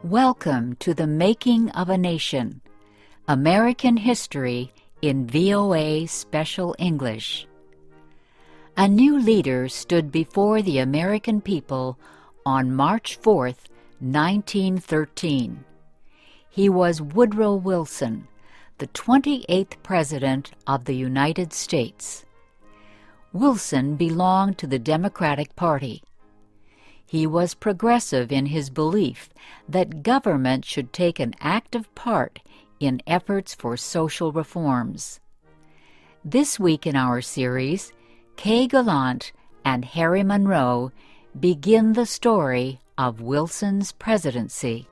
Welcome to the Making of a Nation, American History in VOA Special English. A new leader stood before the American people on March 4th, 1913. He was Woodrow Wilson, the 28th President of the United States. Wilson belonged to the Democratic Party. He was progressive in his belief that government should take an active part in efforts for social reforms. This week in our series, Kay Gallant and Harry Monroe begin the story of Wilson's presidency.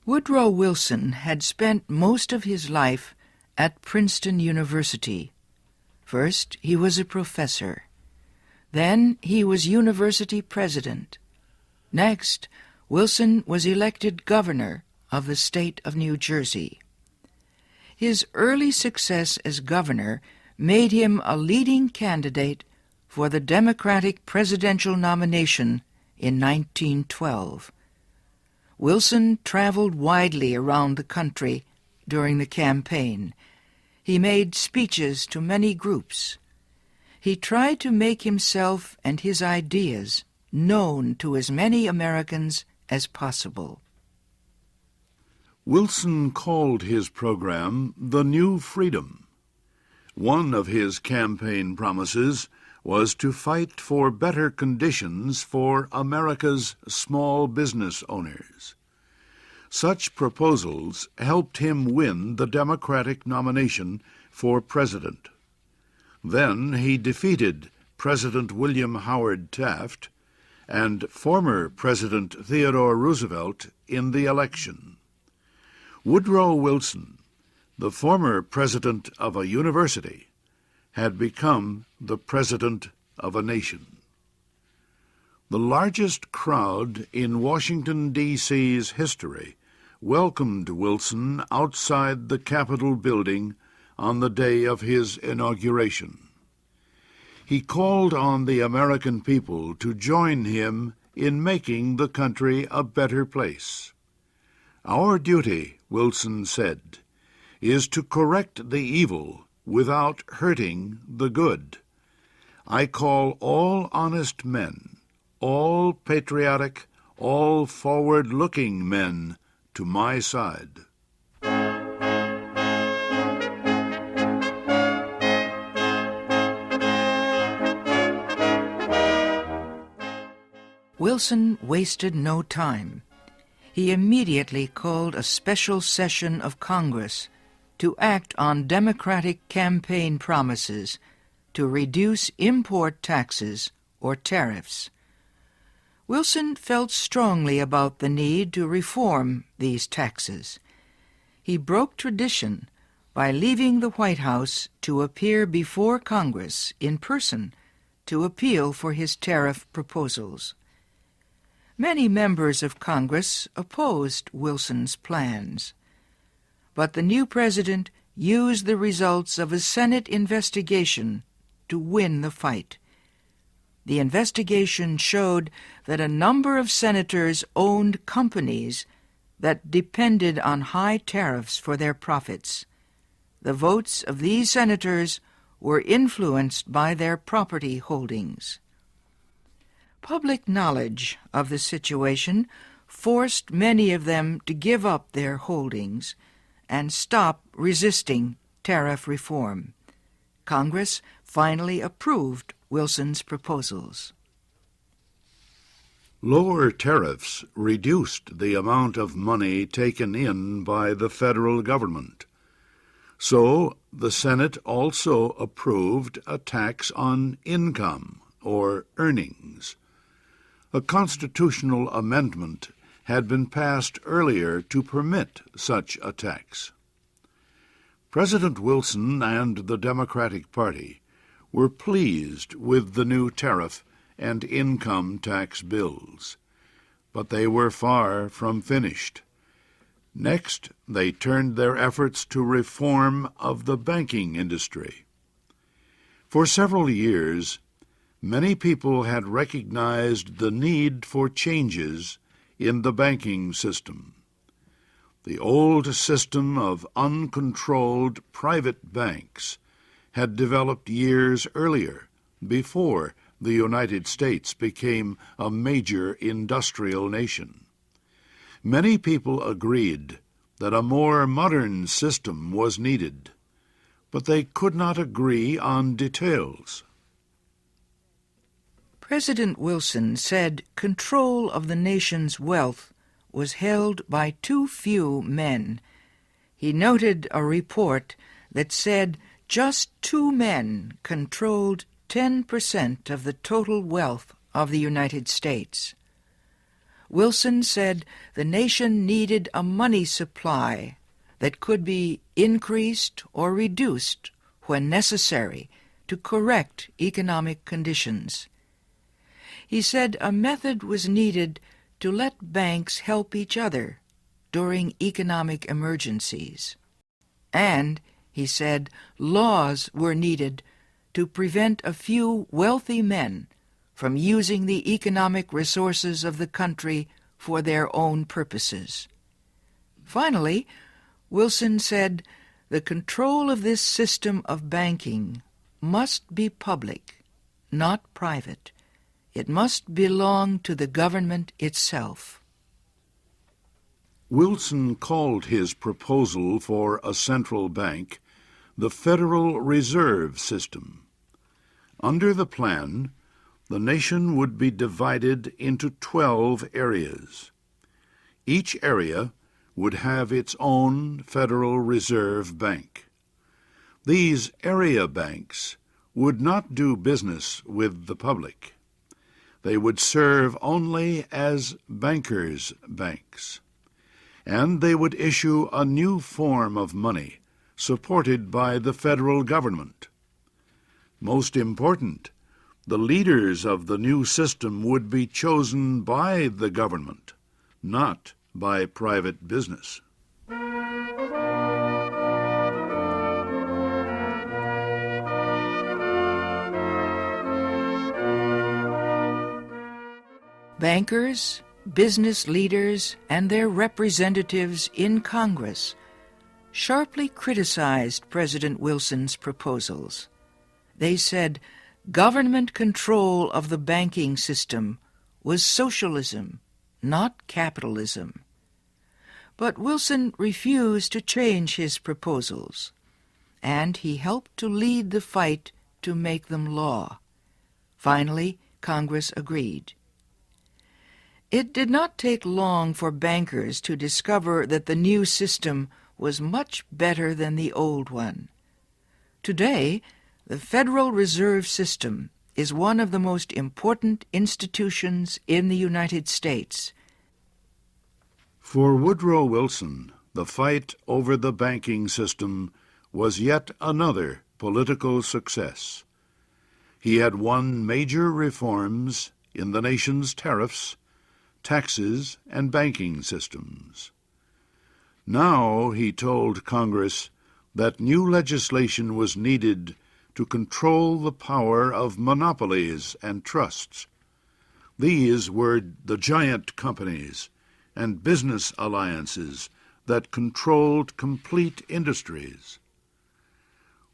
Woodrow Wilson had spent most of his life at Princeton University. First, he was a professor. Then, he was university president. Next, Wilson was elected governor of the state of New Jersey. His early success as governor made him a leading candidate for the Democratic presidential nomination in 1912. Wilson traveled widely around the country during the campaign. He made speeches to many groups. He tried to make himself and his ideas known to as many Americans as possible. Wilson called his program the New Freedom. One of his campaign promises was to fight for better conditions for America's small business owners. Such proposals helped him win the Democratic nomination for president. Then he defeated President William Howard Taft and former President Theodore Roosevelt in the election. Woodrow Wilson, the former president of a university, had become the president of a nation. The largest crowd in Washington, D.C.'s history welcomed Wilson outside the Capitol building on the day of his inauguration. He called on the American people to join him in making the country a better place. "Our duty," Wilson said, "is to correct the evil without hurting the good. I call all honest men, all patriotic, all forward-looking men to my side." Wilson wasted no time. He immediately called a special session of Congress to act on Democratic campaign promises to reduce import taxes or tariffs. Wilson felt strongly about the need to reform these taxes. He broke tradition by leaving the White House to appear before Congress in person to appeal for his tariff proposals. Many members of Congress opposed Wilson's plans, but the new president used the results of a Senate investigation to win the fight. The investigation showed that a number of senators owned companies that depended on high tariffs for their profits. The votes of these senators were influenced by their property holdings. Public knowledge of the situation forced many of them to give up their holdings and stop resisting tariff reform. Congress finally approved Wilson's proposals. Lower tariffs reduced the amount of money taken in by the federal government. So the Senate also approved a tax on income or earnings. A constitutional amendment had been passed earlier to permit such a tax. President Wilson and the Democratic Party were pleased with the new tariff and income tax bills. But they were far from finished. Next, they turned their efforts to reform of the banking industry. For several years, many people had recognized the need for changes in the banking system. The old system of uncontrolled private banks had developed years earlier, before the United States became a major industrial nation. Many people agreed that a more modern system was needed, but they could not agree on details. President Wilson said control of the nation's wealth was held by too few men. He noted a report that said just 2 men controlled 10% of the total wealth of the United States. Wilson said the nation needed a money supply that could be increased or reduced when necessary to correct economic conditions. He said a method was needed to let banks help each other during economic emergencies. And, he said, laws were needed to prevent a few wealthy men from using the economic resources of the country for their own purposes. Finally, Wilson said the control of this system of banking must be public, not private. It must belong to the government itself. Wilson called his proposal for a central bank the Federal Reserve System. Under the plan, the nation would be divided into 12 areas. Each area would have its own Federal Reserve Bank. These area banks would not do business with the public. They would serve only as bankers' banks, and they would issue a new form of money supported by the federal government. Most important, the leaders of the new system would be chosen by the government, not by private business. Bankers, business leaders, and their representatives in Congress sharply criticized President Wilson's proposals. They said government control of the banking system was socialism, not capitalism. But Wilson refused to change his proposals, and he helped to lead the fight to make them law. Finally, Congress agreed. It did not take long for bankers to discover that the new system was much better than the old one. Today, the Federal Reserve System is one of the most important institutions in the United States. For Woodrow Wilson, the fight over the banking system was yet another political success. He had won major reforms in the nation's tariffs, taxes, and banking systems. Now he told Congress that new legislation was needed to control the power of monopolies and trusts. These were the giant companies and business alliances that controlled complete industries.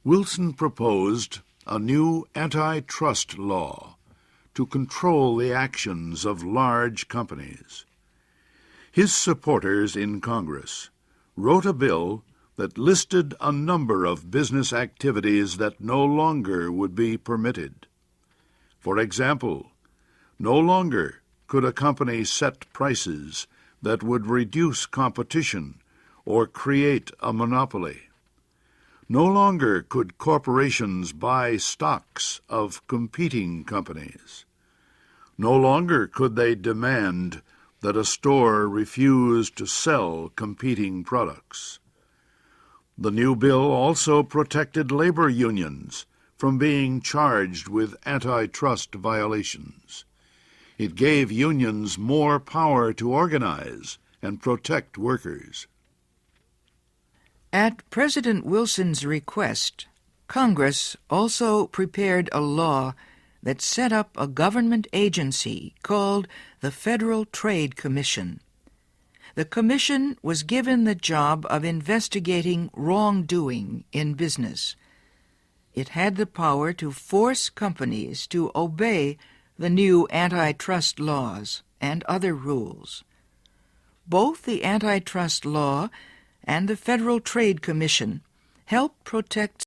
Wilson proposed a new antitrust law to control the actions of large companies. His supporters in Congress wrote a bill that listed a number of business activities that no longer would be permitted. For example, no longer could a company set prices that would reduce competition or create a monopoly. No longer could corporations buy stocks of competing companies. No longer could they demand that a store refuse to sell competing products. The new bill also protected labor unions from being charged with antitrust violations. It gave unions more power to organize and protect workers. At President Wilson's request, Congress also prepared a law that set up a government agency called the Federal Trade Commission. The commission was given the job of investigating wrongdoing in business. It had the power to force companies to obey the new antitrust laws and other rules. Both the antitrust law and the Federal Trade Commission help protect